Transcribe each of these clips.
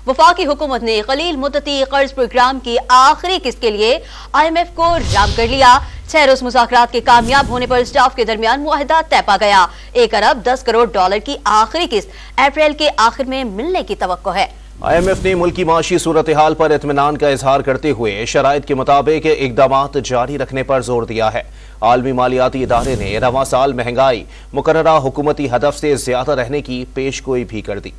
वफाकी हुकूमत ने कलील मुद्दती कर्ज प्रोग्राम की आखिरी किस्त के लिए IMF को राम कर लिया। 6 रोज मुज़ाकरात के कामयाब होने पर स्टाफ के दरमियान मुआहिदा तय पा गया। 1 अरब 10 करोड़ डॉलर की आखिरी किस्त अप्रैल के आखिर में मिलने की तवक्को है। IMF ने मुल्की माशी सूरत हाल पर इत्मीनान का इजहार करते हुए शराइत के मुताबिक इक़दामात जारी रखने पर जोर दिया है। आलमी मालियाती इदारे ने रवां साल महंगाई मुकर्ररा हुकूमती हदफ से ज्यादा रहने की पेशगोई भी कर दी।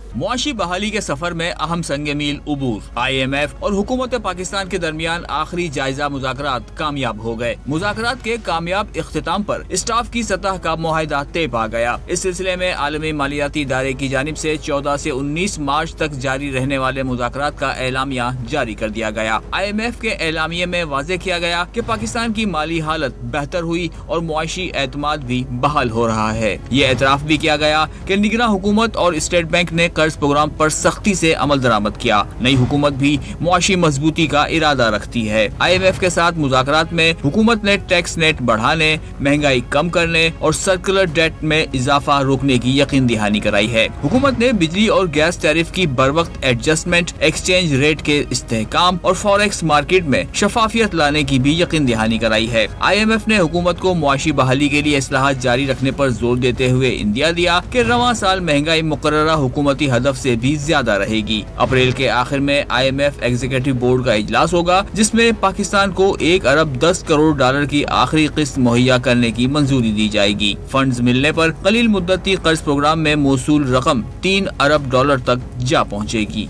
मुआशी बहाली के सफर में अहम संग मील उबूर। IMF और हुकूमत पाकिस्तान के दरमियान आखिरी जायजा मुज़ाकरात कामयाब हो गए। मुज़ाकरात के कामयाब इख्तिताम पर स्टाफ की सतह का मुआहिदा तय पा गया। इस सिलसिले में आलमी मालियाती इदारे की जानिब से 14 से 19 मार्च तक जारी रहने वाले मुज़ाकरात का एलामिया जारी कर दिया गया। IMF के एलामिये में वाज़ेह किया गया कि पाकिस्तान की माली हालत बेहतर हुई और मुआशी एतमाद भी बहाल हो रहा है। ये एतराफ़ भी किया गया कि निगरां हुकूमत और स्टेट बैंक ने कर्ज प्रोग्राम पर सख्ती से अमल दरामद किया। नई हुकूमत भी मुआशी मजबूती का इरादा रखती है। IMF के साथ मुज़ाकरात में हुकूमत ने टैक्स नेट बढ़ाने, महंगाई कम करने और सर्कुलर डेट में इजाफा रोकने की यकीन दहानी कराई है। हुकूमत ने बिजली और गैस टैरिफ की बरवक्त एडजस्टमेंट, एक्सचेंज रेट के इस्तेहकाम और फॉरेक्स मार्केट में शफाफियत लाने की भी यकीन दहानी कराई है। IMF ने हुकूमत को मुआशी बहाली के लिए इस्लाहात जारी रखने पर जोर देते हुए इंदिया दिया कि रवां साल महंगाई मुकर्ररा हुकूमती हदफ से भी ज्यादा रहेगी। अप्रैल के आखिर में IMF एग्जीक्यूटिव बोर्ड का इजलास होगा, जिसमें पाकिस्तान को 1 अरब 10 करोड़ डॉलर की आखिरी किस्त मुहैया करने की मंजूरी दी जाएगी। फंड्स मिलने पर कलील मुद्दती कर्ज प्रोग्राम में मौसूल रकम 3 अरब डॉलर तक जा पहुँचेगी।